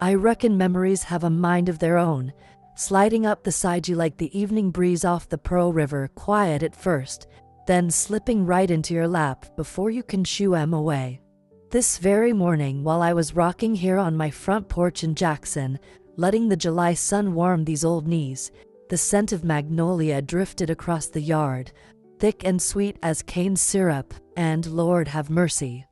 I reckon memories have a mind of their own, sliding up beside you like the evening breeze off the Pearl River, quiet at first, then slipping right into your lap before you can shoo 'em away. This very morning, while I was rocking here on my front porch in Jackson, letting the July sun warm these old knees, the scent of magnolia drifted across the yard, thick and sweet as cane syrup, and Lord have mercy,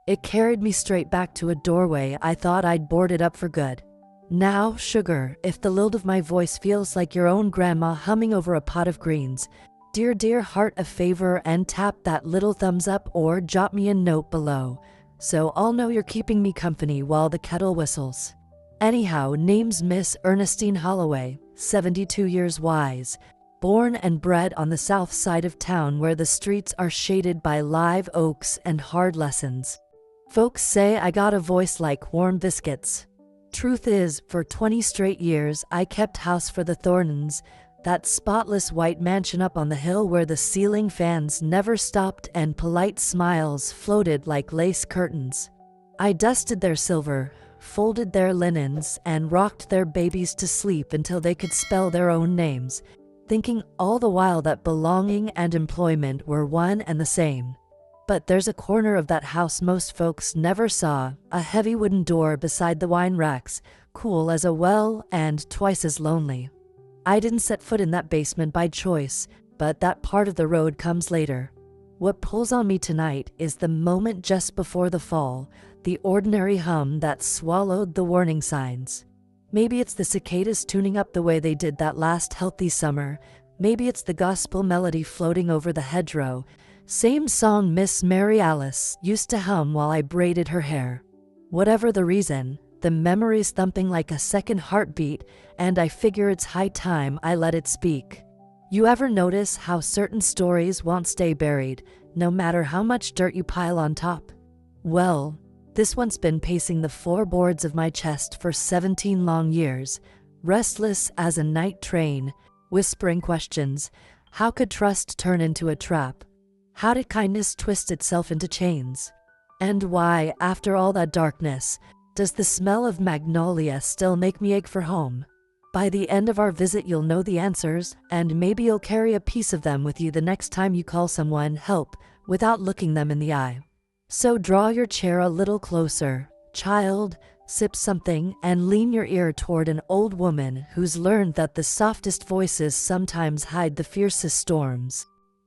it carried me straight back to a doorway I thought I'd boarded up for good. Now, sugar, if the lilt of my voice feels like your own grandma humming over a pot of greens, dear heart a favor and tap that little thumbs up or jot me a note below, so I'll know you're keeping me company while the kettle whistles. Anyhow, name's Miss Ernestine Holloway, 72 years wise, born and bred on the south side of town where the streets are shaded by live oaks and hard lessons. Folks say I got a voice like warm biscuits. Truth is, for 20 straight years I kept house for the Thorntons, that spotless white mansion up on the hill where the ceiling fans never stopped and polite smiles floated like lace curtains. I dusted their silver, folded their linens, and rocked their babies to sleep until they could spell their own names, thinking all the while that belonging and employment were one and the same. But there's a corner of that house most folks never saw, a heavy wooden door beside the wine racks, cool as a well and twice as lonely. I didn't set foot in that basement by choice, but that part of the road comes later. What pulls on me tonight is the moment just before the fall, the ordinary hum that swallowed the warning signs. Maybe it's the cicadas tuning up the way they did that last healthy summer. Maybe it's the gospel melody floating over the hedgerow. Same song Miss Mary Alice used to hum while I braided her hair. Whatever the reason, the memory's thumping like a second heartbeat, and I figure it's high time I let it speak. You ever notice how certain stories won't stay buried, no matter how much dirt you pile on top? Well, this one's been pacing the floorboards of my chest for 17 long years, restless as a night train, whispering questions. How could trust turn into a trap? How did kindness twist itself into chains? And why, after all that darkness, does the smell of magnolia still make me ache for home? By the end of our visit you'll know the answers, and maybe you'll carry a piece of them with you the next time you call someone help without looking them in the eye. So draw your chair a little closer, child, sip something, and lean your ear toward an old woman who's learned that the softest voices sometimes hide the fiercest storms.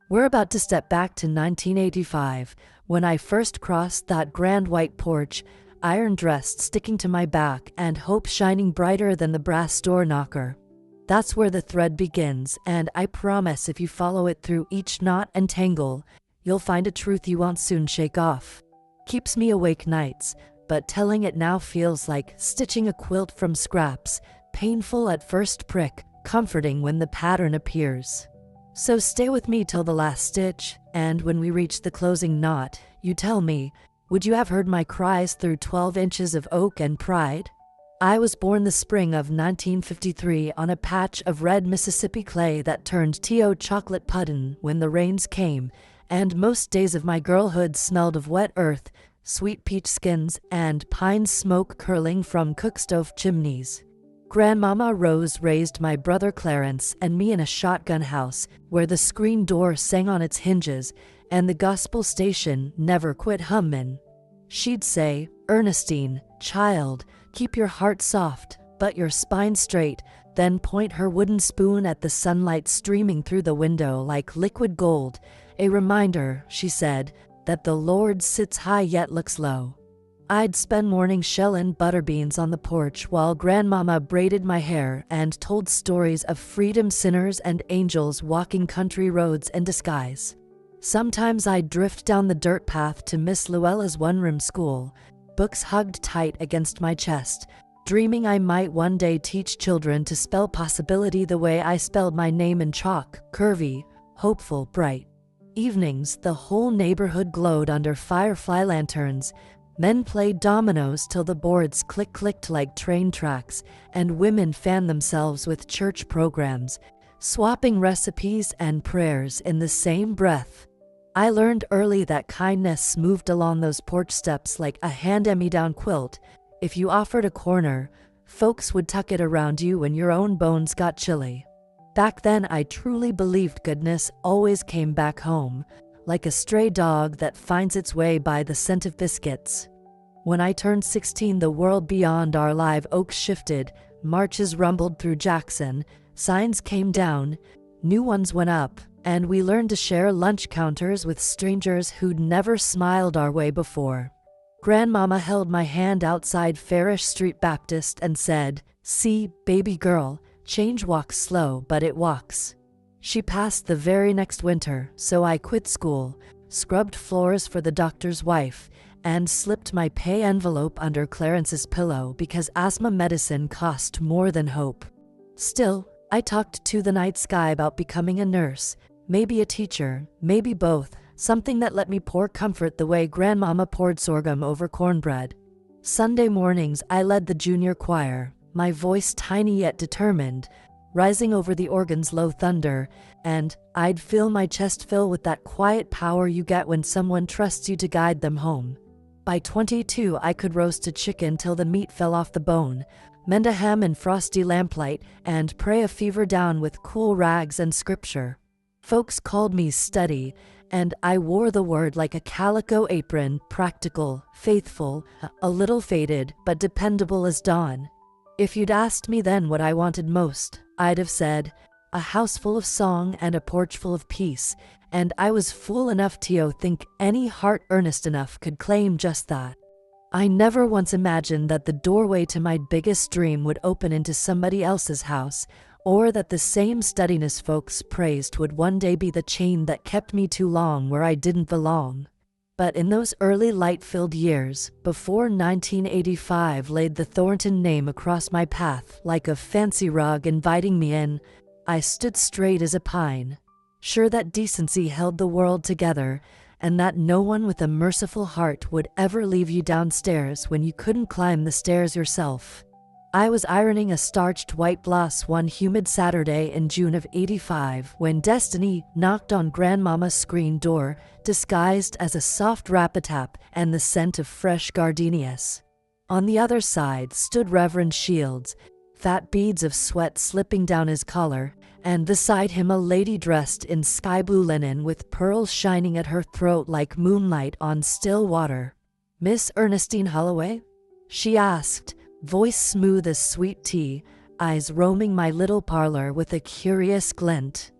We're about to step back to 1985, when I first crossed that grand white porch, iron dressed sticking to my back and hope shining brighter than the brass door knocker. That's where the thread begins, and I promise if you follow it through each knot and tangle, you'll find a truth you won't soon shake off. Keeps me awake nights, but telling it now feels like stitching a quilt from scraps, painful at first prick, comforting when the pattern appears. So stay with me till the last stitch, and when we reach the closing knot, you tell me, would you have heard my cries through 12 inches of oak and pride? I was born the spring of 1953 on a patch of red Mississippi clay that turned T.O. chocolate pudding when the rains came, and most days of my girlhood smelled of wet earth, sweet peach skins, and pine smoke curling from cookstove chimneys. Grandmama Rose raised my brother Clarence and me in a shotgun house where the screen door sang on its hinges and the gospel station never quit hummin'. She'd say, "Ernestine, child, keep your heart soft, but your spine straight," then point her wooden spoon at the sunlight streaming through the window like liquid gold, a reminder, she said, that the Lord sits high yet looks low. I'd spend mornings shellin' butterbeans on the porch while Grandmama braided my hair and told stories of freedom sinners and angels walking country roads in disguise. Sometimes I'd drift down the dirt path to Miss Luella's one-room school, books hugged tight against my chest, dreaming I might one day teach children to spell possibility the way I spelled my name in chalk, curvy, hopeful, bright. Evenings, the whole neighborhood glowed under firefly lanterns. Men played dominoes till the boards clicked like train tracks, and women fanned themselves with church programs, swapping recipes and prayers in the same breath. I learned early that kindness moved along those porch steps like a hand-me-down quilt. If you offered a corner, Folks would tuck it around you when your own bones got chilly. Back then, I truly believed goodness always came back home, like a stray dog that finds its way by the scent of biscuits. When I turned 16, the world beyond our live oaks shifted, marches rumbled through Jackson, signs came down, new ones went up, and we learned to share lunch counters with strangers who'd never smiled our way before. Grandmama held my hand outside Farish Street Baptist and said, "See, baby girl, change walks slow, but it walks." She passed the very next winter, so I quit school, scrubbed floors for the doctor's wife, and slipped my pay envelope under Clarence's pillow because asthma medicine cost more than hope. Still, I talked to the night sky about becoming a nurse, maybe a teacher, maybe both, something that let me pour comfort the way Grandmama poured sorghum over cornbread. Sunday mornings, I led the junior choir, my voice tiny yet determined, rising over the organ's low thunder, and I'd feel my chest fill with that quiet power you get when someone trusts you to guide them home. By 22, I could roast a chicken till the meat fell off the bone, mend a hem in frosty lamplight, and pray a fever down with cool rags and scripture. Folks called me steady, and I wore the word like a calico apron, practical, faithful, a little faded, but dependable as dawn. If you'd asked me then what I wanted most, I'd have said, a house full of song and a porch full of peace, and I was fool enough to think any heart earnest enough could claim just that. I never once imagined that the doorway to my biggest dream would open into somebody else's house, or that the same steadiness folks praised would one day be the chain that kept me too long where I didn't belong. But in those early light-filled years, before 1985 laid the Thornton name across my path like a fancy rug inviting me in, I stood straight as a pine, sure that decency held the world together, and that no one with a merciful heart would ever leave you downstairs when you couldn't climb the stairs yourself. I was ironing a starched white blouse one humid Saturday in June of '85 when Destiny knocked on Grandmama's screen door, disguised as a soft rap-a-tap and the scent of fresh gardenias. On the other side stood Reverend Shields, fat beads of sweat slipping down his collar, and beside him a lady dressed in sky-blue linen with pearls shining at her throat like moonlight on still water. "Miss Ernestine Holloway?" she asked, voice smooth as sweet tea, eyes roaming my little parlor with a curious glint.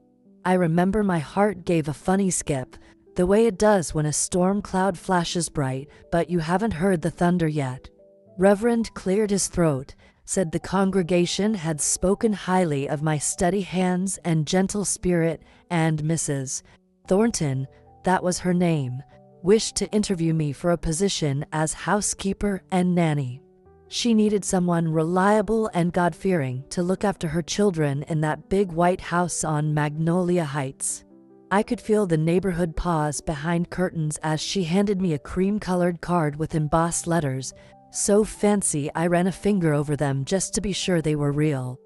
I remember my heart gave a funny skip, the way it does when a storm cloud flashes bright, but you haven't heard the thunder yet. Reverend cleared his throat, said the congregation had spoken highly of my steady hands and gentle spirit, and Mrs. Thornton, that was her name, wished to interview me for a position as housekeeper and nanny. She needed someone reliable and God-fearing to look after her children in that big white house on Magnolia Heights. I could feel the neighborhood pause behind curtains as she handed me a cream-colored card with embossed letters, so fancy I ran a finger over them just to be sure they were real.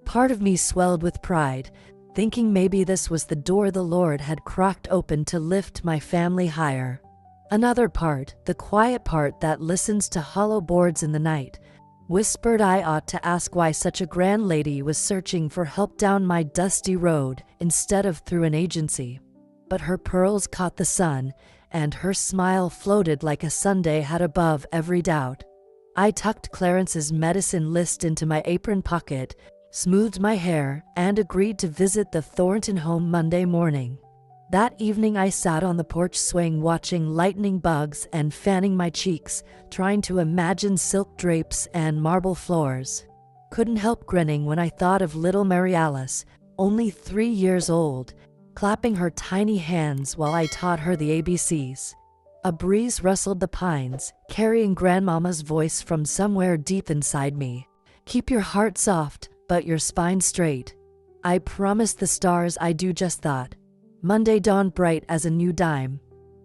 Part of me swelled with pride, thinking maybe this was the door the Lord had cracked open to lift my family higher. Another part, the quiet part that listens to hollow boards in the night, whispered I ought to ask why such a grand lady was searching for help down my dusty road instead of through an agency. But her pearls caught the sun, and her smile floated like a sundae hat above every doubt. I tucked Clarence's medicine list into my apron pocket, smoothed my hair, and agreed to visit the Thornton home Monday morning. That evening I sat on the porch swing watching lightning bugs and fanning my cheeks, trying to imagine silk drapes and marble floors. Couldn't help grinning when I thought of little Mary Alice, only 3 years old, clapping her tiny hands while I taught her the ABCs. A breeze rustled the pines, carrying Grandmama's voice from somewhere deep inside me. "Keep your heart soft, but your spine straight. I promised the stars I'd do just that." Monday dawned bright as a new dime.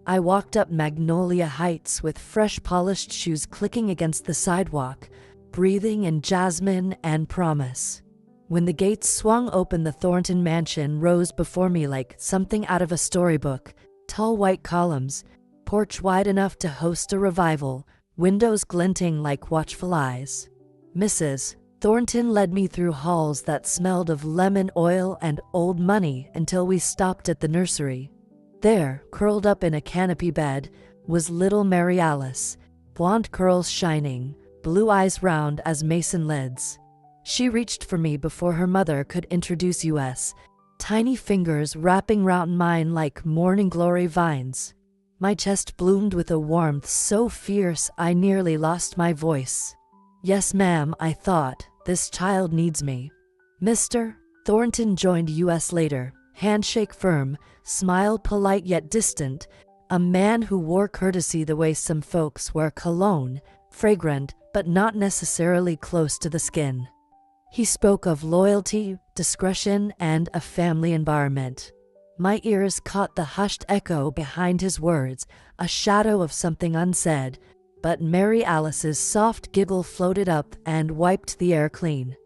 I walked up Magnolia Heights with fresh polished shoes clicking against the sidewalk, breathing in jasmine and promise. When the gates swung open, the Thornton mansion rose before me like something out of a storybook. Tall white columns, porch wide enough to host a revival, windows glinting like watchful eyes. Mrs. Thornton led me through halls that smelled of lemon oil and old money until we stopped at the nursery. There, curled up in a canopy bed, was little Mary Alice, blonde curls shining, blue eyes round as mason lids. She reached for me before her mother could introduce us, tiny fingers wrapping round mine like morning glory vines. My chest bloomed with a warmth so fierce I nearly lost my voice. Yes, ma'am, I thought, this child needs me. Mr. Thornton joined us later, handshake firm, smile polite yet distant, a man who wore courtesy the way some folks wear cologne, fragrant but not necessarily close to the skin. He spoke of loyalty, discretion, and a family environment. My ears caught the hushed echo behind his words, a shadow of something unsaid, but Mary Alice's soft giggle floated up and wiped the air clean.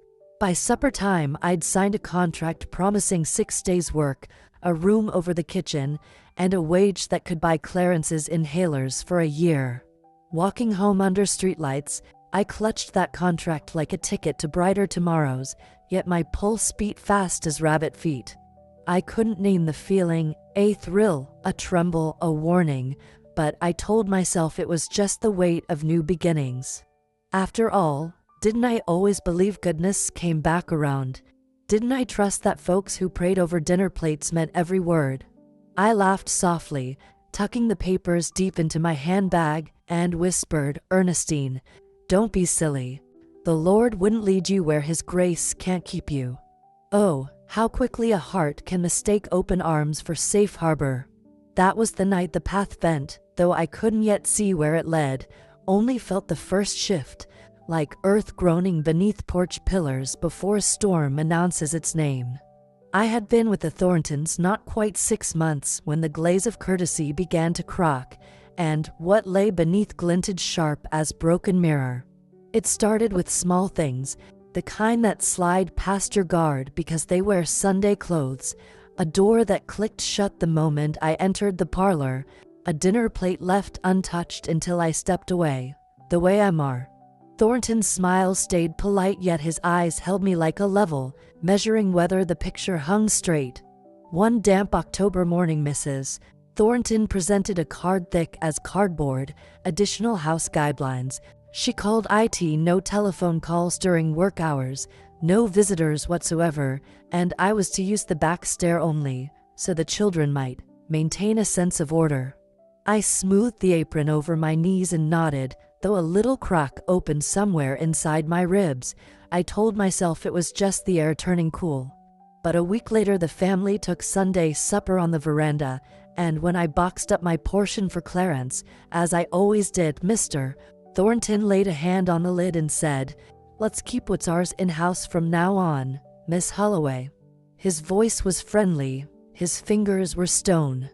By supper time, I'd signed a contract promising 6 days' work, a room over the kitchen, and a wage that could buy Clarence's inhalers for a year. Walking home under streetlights, I clutched that contract like a ticket to brighter tomorrows, yet my pulse beat fast as rabbit feet. I couldn't name the feeling, a thrill, a tremble, a warning, but I told myself it was just the weight of new beginnings. After all, didn't I always believe goodness came back around? Didn't I trust that folks who prayed over dinner plates meant every word? I laughed softly, tucking the papers deep into my handbag, and whispered, Ernestine, don't be silly. The Lord wouldn't lead you where His grace can't keep you. Oh, how quickly a heart can mistake open arms for safe harbor. That was the night the path bent, though I couldn't yet see where it led, only felt the first shift, like earth groaning beneath porch pillars before a storm announces its name. I had been with the Thorntons not quite 6 months when the glaze of courtesy began to crock, and what lay beneath glinted sharp as broken mirror. It started with small things, the kind that slide past your guard because they wear Sunday clothes, a door that clicked shut the moment I entered the parlor, a dinner plate left untouched until I stepped away, the way Mr. Thornton's smile stayed polite yet his eyes held me like a level, measuring whether the picture hung straight. One damp October morning, Mrs. Thornton presented a card thick as cardboard, additional house guidelines. She called it no telephone calls during work hours, no visitors whatsoever, and I was to use the back stair only, so the children might maintain a sense of order. I smoothed the apron over my knees and nodded, though a little crack opened somewhere inside my ribs. I told myself it was just the air turning cool. But a week later the family took Sunday supper on the veranda, and when I boxed up my portion for Clarence, as I always did, Mr. Thornton laid a hand on the lid and said, Let's keep what's ours in-house from now on, Miss Holloway. His voice was friendly, his fingers were stone.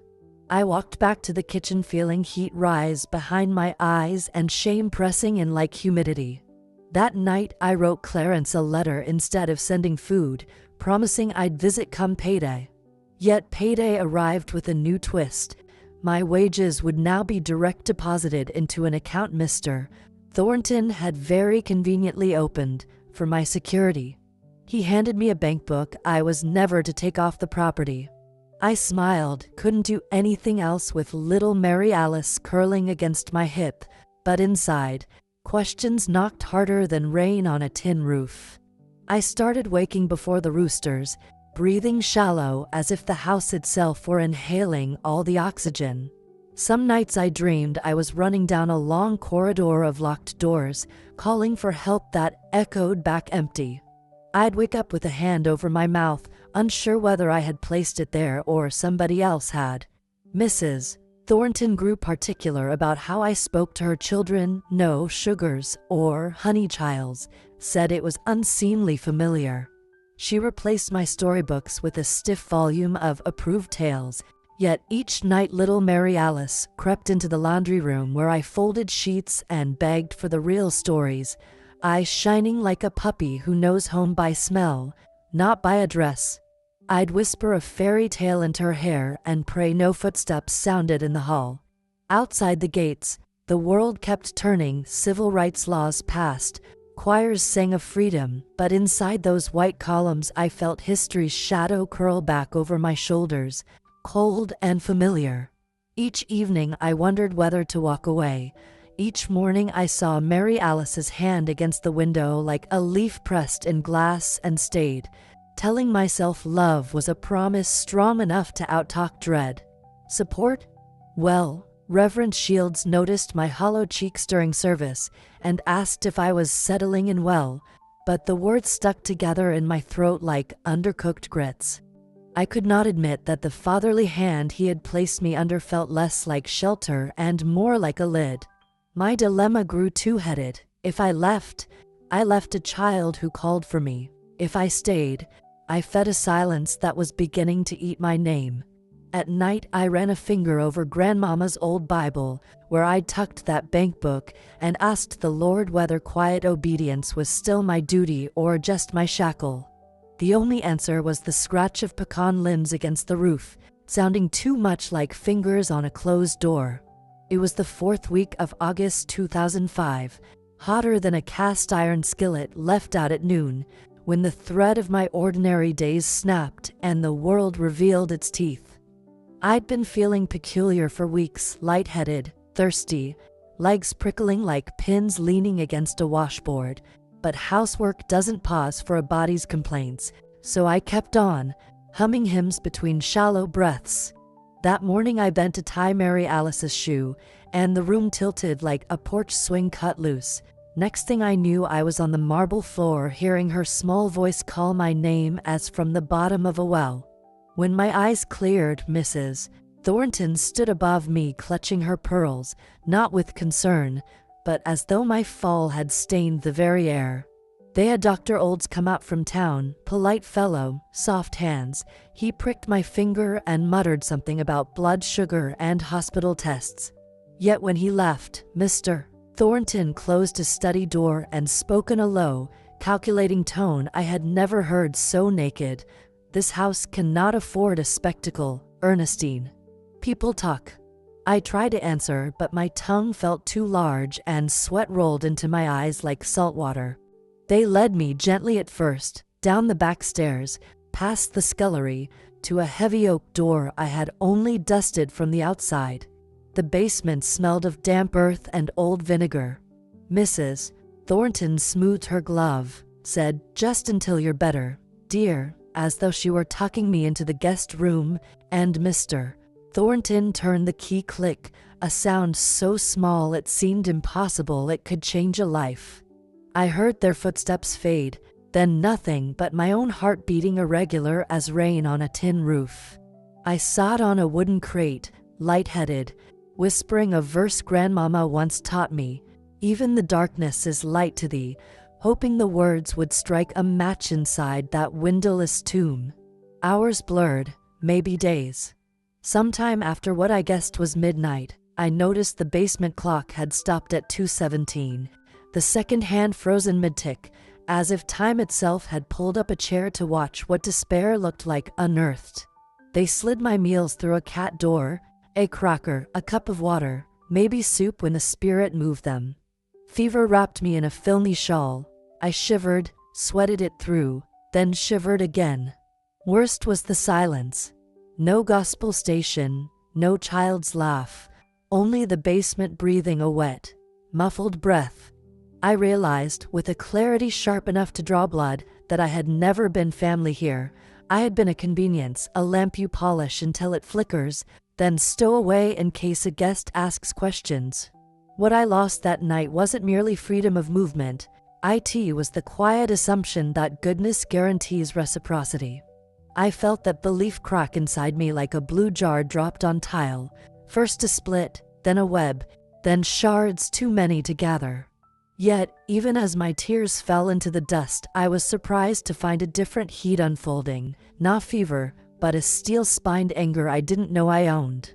I walked back to the kitchen feeling heat rise behind my eyes and shame pressing in like humidity. That night I wrote Clarence a letter instead of sending food, promising I'd visit come payday. Yet payday arrived with a new twist. My wages would now be direct deposited into an account Mr. Thornton had very conveniently opened for my security. He handed me a bank book I was never to take off the property. I smiled, couldn't do anything else with little Mary Alice curling against my hip, but inside, questions knocked harder than rain on a tin roof. I started waking before the roosters, breathing shallow as if the house itself were inhaling all the oxygen. Some nights I dreamed I was running down a long corridor of locked doors, calling for help that echoed back empty. I'd wake up with a hand over my mouth, unsure whether I had placed it there or somebody else had. Mrs. Thornton grew particular about how I spoke to her children, no sugars or honey childs, said it was unseemly familiar. She replaced my storybooks with a stiff volume of approved tales, yet each night little Mary Alice crept into the laundry room where I folded sheets and begged for the real stories, eyes shining like a puppy who knows home by smell, not by address. I'd whisper a fairy tale into her hair and pray no footsteps sounded in the hall. Outside the gates, the world kept turning, civil rights laws passed, choirs sang of freedom, but inside those white columns I felt history's shadow curl back over my shoulders, cold and familiar. Each evening I wondered whether to walk away. Each morning I saw Mary Alice's hand against the window like a leaf pressed in glass and stayed, telling myself love was a promise strong enough to outtalk dread. Support? Well, Reverend Shields noticed my hollow cheeks during service and asked if I was settling in well, but the words stuck together in my throat like undercooked grits. I could not admit that the fatherly hand he had placed me under felt less like shelter and more like a lid. My dilemma grew two-headed. If I left a child who called for me. If I stayed, I fed a silence that was beginning to eat my name. At night, I ran a finger over Grandmama's old Bible, where I'd tucked that bank book, and asked the Lord whether quiet obedience was still my duty or just my shackle. The only answer was the scratch of pecan limbs against the roof, sounding too much like fingers on a closed door. It was the 4th week of August 2005, hotter than a cast-iron skillet left out at noon, when the thread of my ordinary days snapped and the world revealed its teeth. I'd been feeling peculiar for weeks, lightheaded, thirsty, legs prickling like pins leaning against a washboard, but housework doesn't pause for a body's complaints, so I kept on, humming hymns between shallow breaths. That morning I bent to tie Mary Alice's shoe, and the room tilted like a porch swing cut loose. Next thing I knew, I was on the marble floor hearing her small voice call my name as from the bottom of a well. When my eyes cleared, Mrs. Thornton stood above me clutching her pearls, not with concern, but as though my fall had stained the very air. They had Dr. Olds come out from town, polite fellow, soft hands. He pricked my finger and muttered something about blood sugar and hospital tests. Yet when he left, Mr. Thornton closed his study door and spoke in a low, calculating tone I had never heard so naked. This house cannot afford a spectacle, Ernestine. People talk. I tried to answer, but my tongue felt too large and sweat rolled into my eyes like salt water. They led me gently at first, down the back stairs, past the scullery, to a heavy oak door I had only dusted from the outside. The basement smelled of damp earth and old vinegar. Mrs. Thornton smoothed her glove, said, "Just until you're better, dear," as though she were tucking me into the guest room, and Mr. Thornton turned the key click, a sound so small it seemed impossible it could change a life. I heard their footsteps fade, then nothing but my own heart beating irregular as rain on a tin roof. I sat on a wooden crate, lightheaded, whispering a verse Grandmama once taught me, "Even the darkness is light to thee," hoping the words would strike a match inside that windowless tomb. Hours blurred, maybe days. Sometime after what I guessed was midnight, I noticed the basement clock had stopped at 2:17, the second hand frozen mid-tick, as if time itself had pulled up a chair to watch what despair looked like unearthed. They slid my meals through a cat door, a cracker, a cup of water, maybe soup when the spirit moved them. Fever wrapped me in a filmy shawl. I shivered, sweated it through, then shivered again. Worst was the silence. No gospel station, no child's laugh, only the basement breathing a wet, muffled breath. I realized, with a clarity sharp enough to draw blood, that I had never been family here. I had been a convenience, a lamp you polish until it flickers, then stow away in case a guest asks questions. What I lost that night wasn't merely freedom of movement. It was the quiet assumption that goodness guarantees reciprocity. I felt that belief crack inside me like a blue jar dropped on tile, first a split, then a web, then shards too many to gather. Yet, even as my tears fell into the dust, I was surprised to find a different heat unfolding, not fever, but a steel-spined anger I didn't know I owned.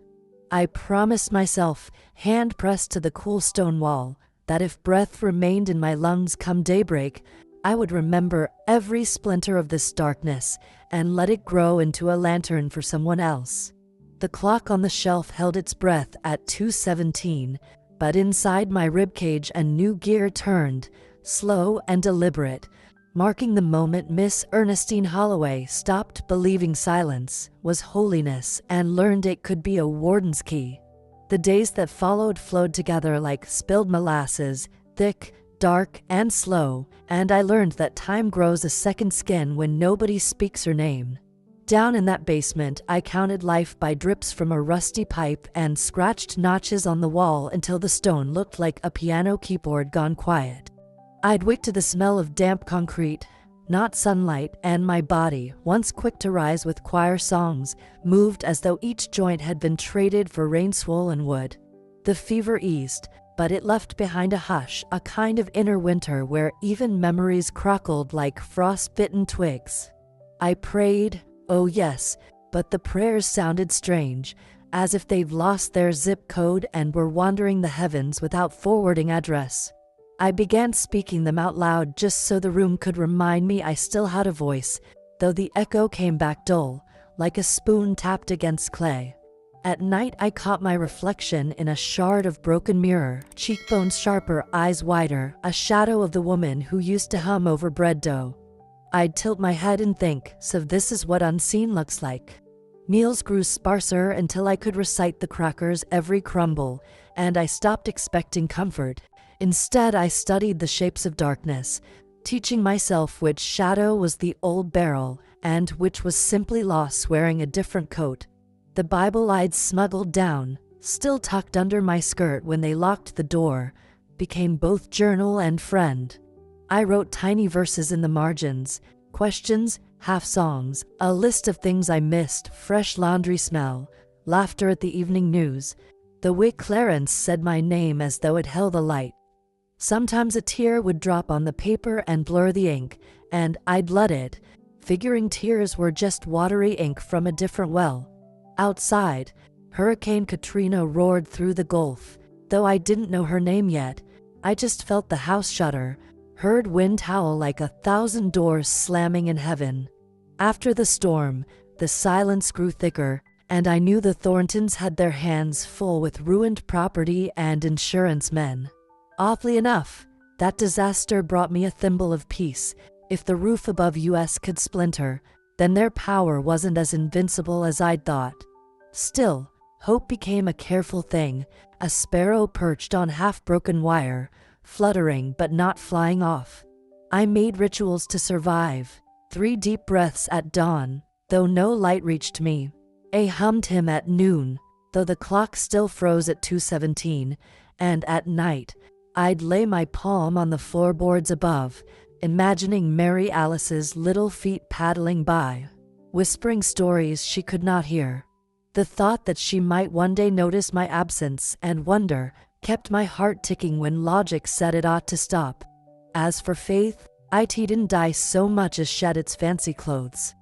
I promised myself, hand pressed to the cool stone wall, that if breath remained in my lungs come daybreak, I would remember every splinter of this darkness and let it grow into a lantern for someone else. The clock on the shelf held its breath at 2:17, but inside my ribcage a new gear turned, slow and deliberate, marking the moment Miss Ernestine Holloway stopped believing silence was holiness and learned it could be a warden's key. The days that followed flowed together like spilled molasses, thick, dark, and slow, and I learned that time grows a second skin when nobody speaks her name. Down in that basement, I counted life by drips from a rusty pipe and scratched notches on the wall until the stone looked like a piano keyboard gone quiet. I'd wake to the smell of damp concrete, not sunlight, and my body, once quick to rise with choir songs, moved as though each joint had been traded for rain-swollen wood. The fever eased, but it left behind a hush, a kind of inner winter where even memories crackled like frost-bitten twigs. I prayed, oh yes, but the prayers sounded strange, as if they'd lost their zip code and were wandering the heavens without forwarding address. I began speaking them out loud just so the room could remind me I still had a voice, though the echo came back dull, like a spoon tapped against clay. At night I caught my reflection in a shard of broken mirror, cheekbones sharper, eyes wider, a shadow of the woman who used to hum over bread dough. I'd tilt my head and think, so this is what unseen looks like. Meals grew sparser until I could recite the crackers every crumble, and I stopped expecting comfort. Instead, I studied the shapes of darkness, teaching myself which shadow was the old barrel and which was simply loss wearing a different coat. The Bible I'd smuggled down, still tucked under my skirt when they locked the door, became both journal and friend. I wrote tiny verses in the margins, questions, half-songs, a list of things I missed, fresh laundry smell, laughter at the evening news, the way Clarence said my name as though it held a light. Sometimes a tear would drop on the paper and blur the ink, and I'd let it, figuring tears were just watery ink from a different well. Outside, Hurricane Katrina roared through the Gulf. Though I didn't know her name yet, I just felt the house shudder, heard wind howl like 1,000 doors slamming in heaven. After the storm, the silence grew thicker, and I knew the Thorntons had their hands full with ruined property and insurance men. Oddly enough, that disaster brought me a thimble of peace. If the roof above US could splinter, then their power wasn't as invincible as I'd thought. Still, hope became a careful thing, a sparrow perched on half-broken wire, fluttering but not flying off. I made rituals to survive, 3 deep breaths at dawn, though no light reached me. I hummed him at noon, though the clock still froze at 2:17, and at night, I'd lay my palm on the floorboards above, imagining Mary Alice's little feet paddling by, whispering stories she could not hear. The thought that she might one day notice my absence and wonder kept my heart ticking when logic said it ought to stop. As for faith, it didn't die so much as shed its fancy clothes.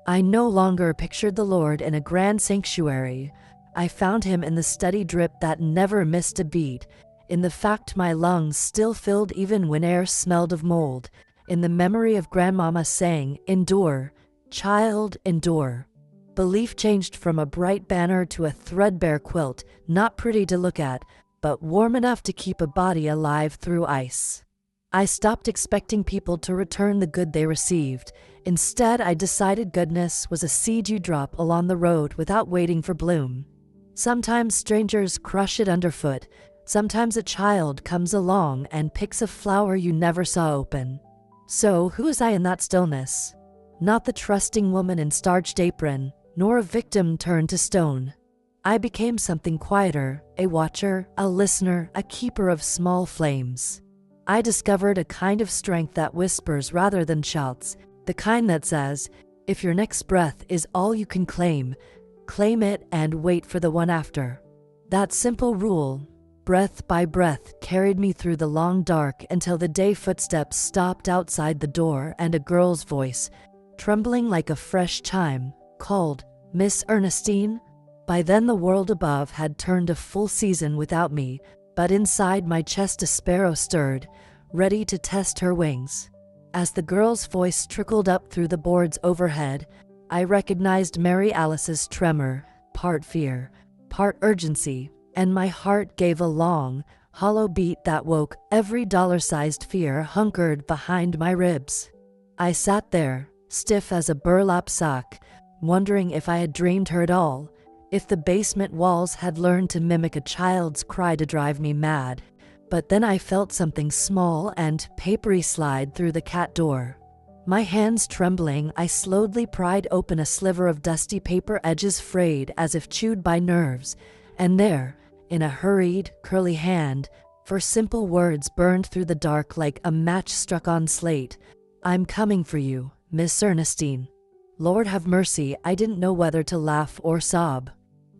I no longer pictured the Lord in a grand sanctuary. I found him in the steady drip that never missed a beat, in the fact my lungs still filled even when air smelled of mold, in the memory of Grandmama saying, "Endure, child, endure." Belief changed from a bright banner to a threadbare quilt, not pretty to look at, but warm enough to keep a body alive through ice. I stopped expecting people to return the good they received. Instead, I decided goodness was a seed you drop along the road without waiting for bloom. Sometimes strangers crush it underfoot. Sometimes a child comes along and picks a flower you never saw open. So, who was I in that stillness? Not the trusting woman in starched apron, nor a victim turned to stone. I became something quieter, a watcher, a listener, a keeper of small flames. I discovered a kind of strength that whispers rather than shouts, the kind that says, if your next breath is all you can claim it and wait for the one after. That simple rule, breath by breath, carried me through the long dark until the day footsteps stopped outside the door and a girl's voice, trembling like a fresh chime, called, "Miss Ernestine?" By then the world above had turned a full season without me, but inside my chest a sparrow stirred, ready to test her wings. As the girl's voice trickled up through the boards overhead, I recognized Mary Alice's tremor, part fear, part urgency, and my heart gave a long, hollow beat that woke every dollar-sized fear hunkered behind my ribs. I sat there, stiff as a burlap sack, wondering if I had dreamed her at all, if the basement walls had learned to mimic a child's cry to drive me mad. But then I felt something small and papery slide through the cat door. My hands trembling, I slowly pried open a sliver of dusty paper, edges frayed as if chewed by nerves, and there, in a hurried, curly hand, 4 simple words burned through the dark like a match struck on slate. "I'm coming for you, Miss Ernestine." Lord have mercy, I didn't know whether to laugh or sob.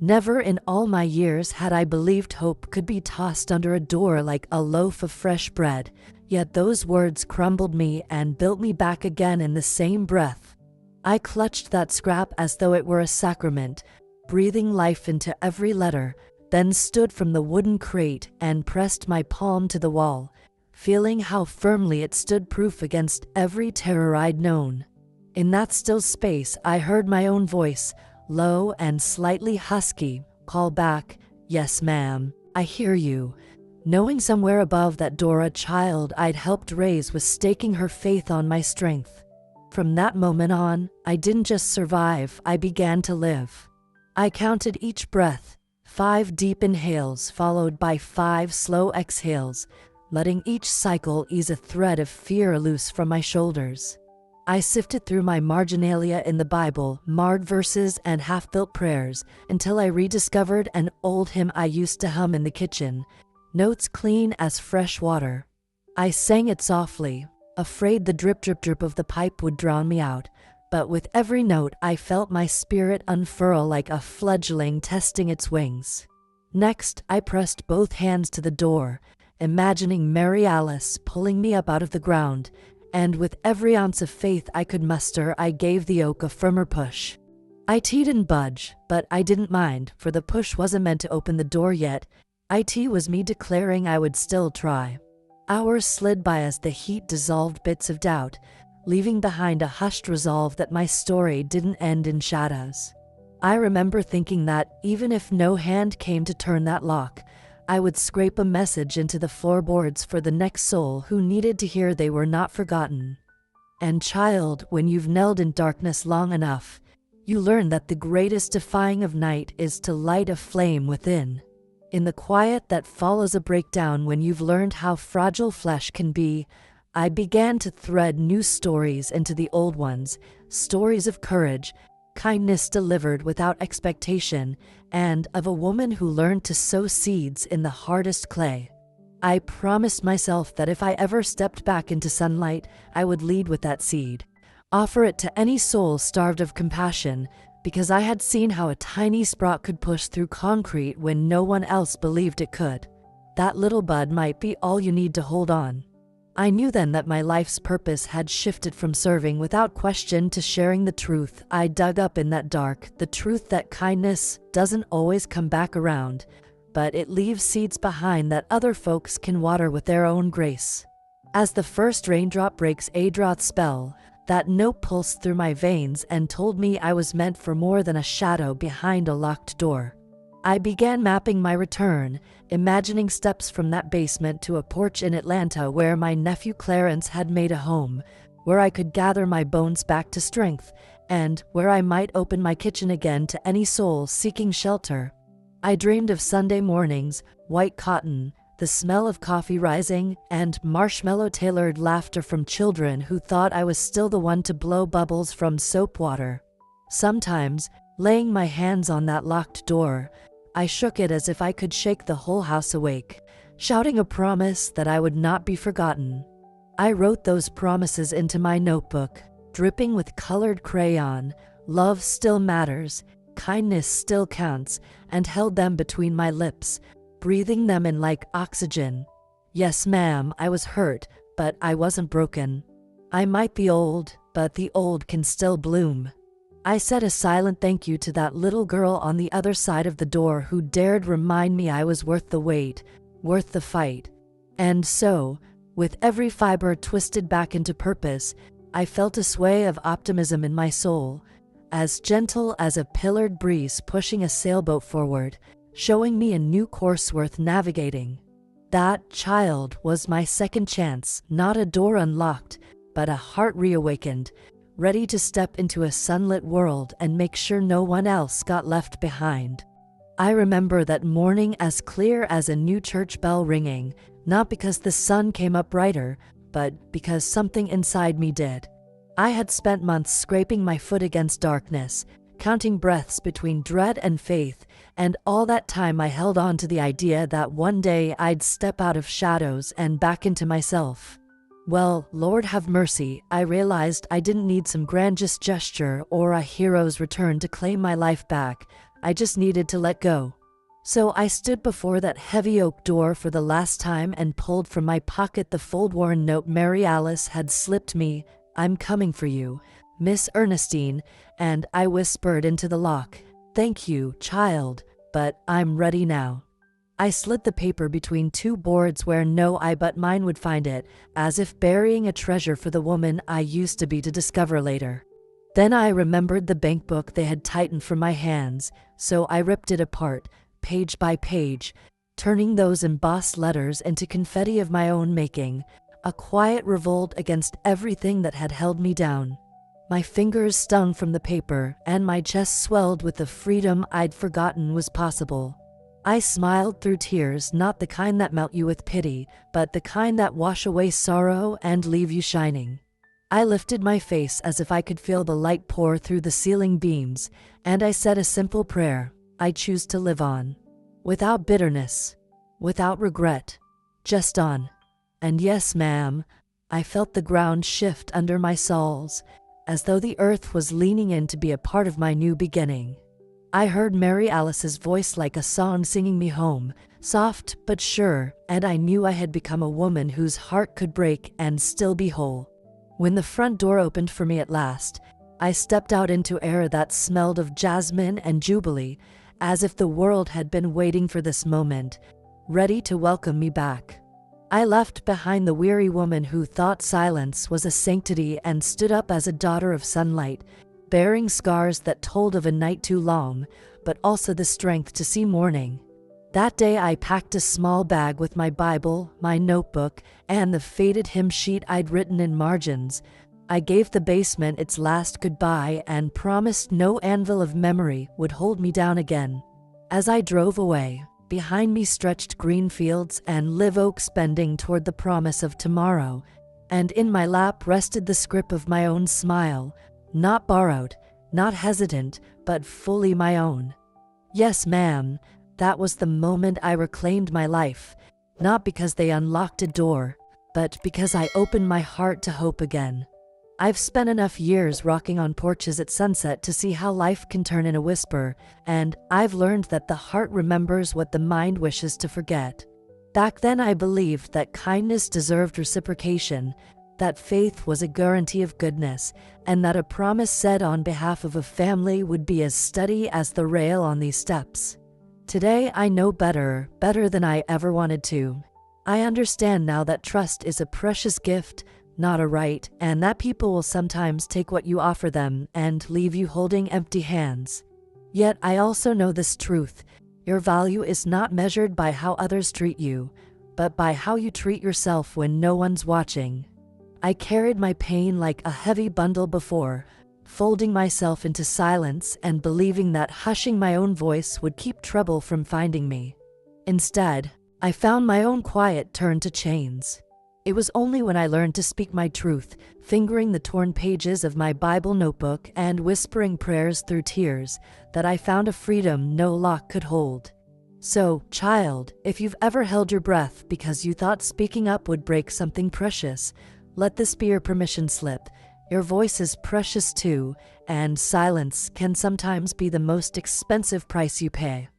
Never in all my years had I believed hope could be tossed under a door like a loaf of fresh bread, yet those words crumbled me and built me back again in the same breath. I clutched that scrap as though it were a sacrament, breathing life into every letter, then stood from the wooden crate and pressed my palm to the wall, feeling how firmly it stood proof against every terror I'd known. In that still space, I heard my own voice, low and slightly husky, call back, "Yes, ma'am, I hear you." Knowing somewhere above that door a child I'd helped raise was staking her faith on my strength. From that moment on, I didn't just survive, I began to live. I counted each breath, 5 deep inhales followed by 5 slow exhales, letting each cycle ease a thread of fear loose from my shoulders. I sifted through my marginalia in the Bible, marred verses and half-built prayers, until I rediscovered an old hymn I used to hum in the kitchen, notes clean as fresh water. I sang it softly, afraid the drip of the pipe would drown me out, but with every note I felt my spirit unfurl like a fledgling testing its wings. Next, I pressed both hands to the door, imagining Mary Alice pulling me up out of the ground, and with every ounce of faith I could muster, I gave the oak a firmer push. It didn't budge, but I didn't mind, for the push wasn't meant to open the door yet. It was me declaring I would still try. Hours slid by as the heat dissolved bits of doubt, leaving behind a hushed resolve that my story didn't end in shadows. I remember thinking that, even if no hand came to turn that lock, I would scrape a message into the floorboards for the next soul who needed to hear they were not forgotten. And child, when you've knelled in darkness long enough, you learn that the greatest defying of night is to light a flame within. In the quiet that follows a breakdown, when you've learned how fragile flesh can be, I began to thread new stories into the old ones, stories of courage, kindness delivered without expectation, and of a woman who learned to sow seeds in the hardest clay. I promised myself that if I ever stepped back into sunlight, I would lead with that seed, offer it to any soul starved of compassion, because I had seen how a tiny sprout could push through concrete when no one else believed it could. That little bud might be all you need to hold on. I knew then that my life's purpose had shifted from serving without question to sharing the truth I dug up in that dark, the truth that kindness doesn't always come back around, but it leaves seeds behind that other folks can water with their own grace. As the first raindrop breaks a drought spell, that note pulsed through my veins and told me I was meant for more than a shadow behind a locked door. I began mapping my return, imagining steps from that basement to a porch in Atlanta where my nephew Clarence had made a home, where I could gather my bones back to strength, and where I might open my kitchen again to any soul seeking shelter. I dreamed of Sunday mornings, white cotton, the smell of coffee rising, and marshmallow-tailored laughter from children who thought I was still the one to blow bubbles from soap water. Sometimes, laying my hands on that locked door, I shook it as if I could shake the whole house awake, shouting a promise that I would not be forgotten. I wrote those promises into my notebook, dripping with colored crayon. Love still matters, kindness still counts, and held them between my lips, breathing them in like oxygen. Yes, ma'am, I was hurt, but I wasn't broken. I might be old, but the old can still bloom. I said a silent thank you to that little girl on the other side of the door who dared remind me I was worth the wait, worth the fight. And so, with every fiber twisted back into purpose, I felt a sway of optimism in my soul, as gentle as a pillared breeze pushing a sailboat forward, showing me a new course worth navigating. That, child, was my second chance, not a door unlocked, but a heart reawakened, ready to step into a sunlit world and make sure no one else got left behind. I remember that morning as clear as a new church bell ringing, not because the sun came up brighter, but because something inside me did. I had spent months scraping my foot against darkness, counting breaths between dread and faith, and all that time I held on to the idea that one day I'd step out of shadows and back into myself. Well, Lord have mercy, I realized I didn't need some grand gesture or a hero's return to claim my life back. I just needed to let go. So I stood before that heavy oak door for the last time and pulled from my pocket the fold-worn note Mary Alice had slipped me. "I'm coming for you, Miss Ernestine," and I whispered into the lock, "Thank you, child, but I'm ready now." I slid the paper between two boards where no eye but mine would find it, as if burying a treasure for the woman I used to be to discover later. Then I remembered the bank book they had tightened from my hands, so I ripped it apart, page by page, turning those embossed letters into confetti of my own making, a quiet revolt against everything that had held me down. My fingers stung from the paper, and my chest swelled with the freedom I'd forgotten was possible. I smiled through tears, not the kind that melt you with pity, but the kind that wash away sorrow and leave you shining. I lifted my face as if I could feel the light pour through the ceiling beams, and I said a simple prayer: I choose to live on. Without bitterness, without regret, just on. And yes, ma'am, I felt the ground shift under my soles, as though the earth was leaning in to be a part of my new beginning. I heard Mary Alice's voice like a song singing me home, soft but sure, and I knew I had become a woman whose heart could break and still be whole. When the front door opened for me at last, I stepped out into air that smelled of jasmine and jubilee, as if the world had been waiting for this moment, ready to welcome me back. I left behind the weary woman who thought silence was a sanctity and stood up as a daughter of sunlight, bearing scars that told of a night too long, but also the strength to see morning. That day I packed a small bag with my Bible, my notebook, and the faded hymn sheet I'd written in margins. I gave the basement its last goodbye and promised no anvil of memory would hold me down again. As I drove away, behind me stretched green fields and live oaks bending toward the promise of tomorrow, and in my lap rested the script of my own smile, not borrowed, not hesitant, but fully my own. Yes, ma'am, that was the moment I reclaimed my life, not because they unlocked a door, but because I opened my heart to hope again. I've spent enough years rocking on porches at sunset to see how life can turn in a whisper, and I've learned that the heart remembers what the mind wishes to forget. Back then I believed that kindness deserved reciprocation, that faith was a guarantee of goodness, and that a promise said on behalf of a family would be as steady as the rail on these steps. Today I know better than I ever wanted to. I understand now that trust is a precious gift, not a right, and that people will sometimes take what you offer them and leave you holding empty hands. Yet I also know this truth: your value is not measured by how others treat you, but by how you treat yourself when no one's watching. I carried my pain like a heavy bundle before, folding myself into silence and believing that hushing my own voice would keep trouble from finding me. Instead, I found my own quiet turn to chains. It was only when I learned to speak my truth, fingering the torn pages of my Bible notebook and whispering prayers through tears, that I found a freedom no lock could hold. So, child, if you've ever held your breath because you thought speaking up would break something precious, let this be your permission slip. Your voice is precious too, and silence can sometimes be the most expensive price you pay.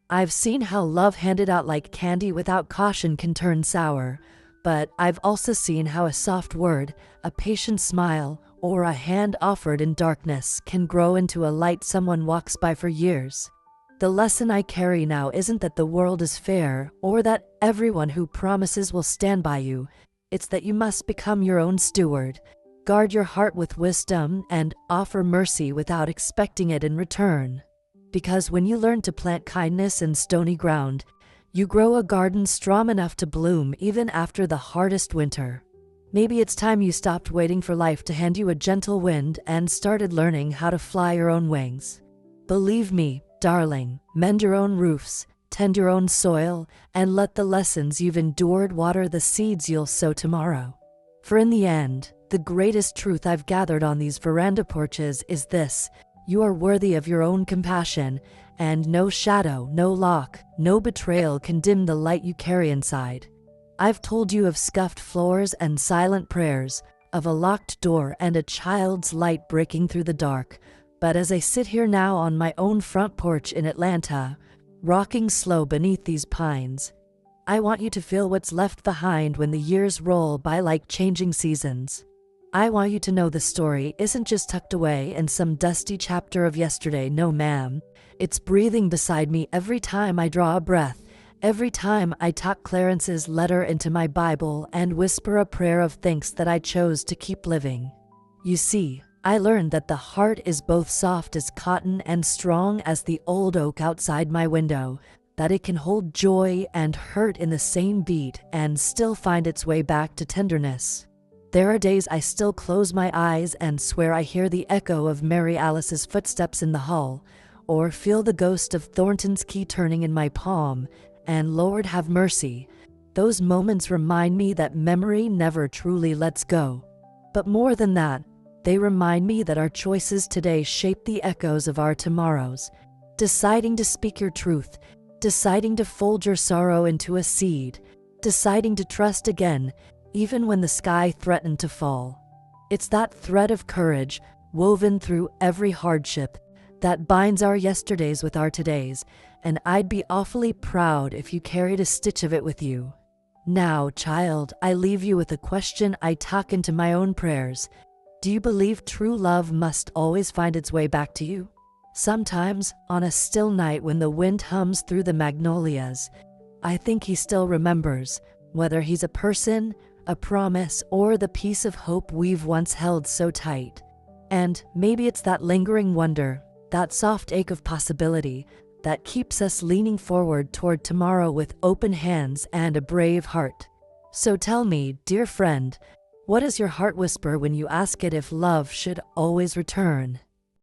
I've seen how love handed out like candy without caution can turn sour, but I've also seen how a soft word, a patient smile, or a hand offered in darkness can grow into a light someone walks by for years. The lesson I carry now isn't that the world is fair or that everyone who promises will stand by you. It's that you must become your own steward, guard your heart with wisdom, and offer mercy without expecting it in return. Because when you learn to plant kindness in stony ground, You grow a garden strong enough to bloom even after the hardest winter. Maybe it's time you stopped waiting for life to hand you a gentle wind and started learning how to fly your own wings. Believe me, darling, mend your own roofs, tend your own soil, and let the lessons you've endured water the seeds you'll sow tomorrow. For in the end, the greatest truth I've gathered on these veranda porches is this: you are worthy of your own compassion, and no shadow, no lock, no betrayal can dim the light you carry inside. I've told you of scuffed floors and silent prayers, of a locked door and a child's light breaking through the dark, but as I sit here now on my own front porch in Atlanta, rocking slow beneath these pines, I want you to feel what's left behind when the years roll by like changing seasons. I want you to know the story isn't just tucked away in some dusty chapter of yesterday, no ma'am. It's breathing beside me every time I draw a breath, every time I tuck Clarence's letter into my Bible and whisper a prayer of thanks that I chose to keep living. You see, I learned that the heart is both soft as cotton and strong as the old oak outside my window, that it can hold joy and hurt in the same beat and still find its way back to tenderness. There are days I still close my eyes and swear I hear the echo of Mary Alice's footsteps in the hall, or feel the ghost of Thornton's key turning in my palm, and Lord have mercy, those moments remind me that memory never truly lets go. But more than that, they remind me that our choices today shape the echoes of our tomorrows. Deciding to speak your truth, deciding to fold your sorrow into a seed, deciding to trust again, even when the sky threatened to fall. It's that thread of courage, woven through every hardship, that binds our yesterdays with our todays, and I'd be awfully proud if you carried a stitch of it with you. Now, child, I leave you with a question I tuck into my own prayers. Do you believe true love must always find its way back to you? Sometimes, on a still night when the wind hums through the magnolias, I think he still remembers, whether he's a person, a promise, or the piece of hope we've once held so tight. And maybe it's that lingering wonder, that soft ache of possibility, that keeps us leaning forward toward tomorrow with open hands and a brave heart. So tell me, dear friend, what does your heart whisper when you ask it if love should always return?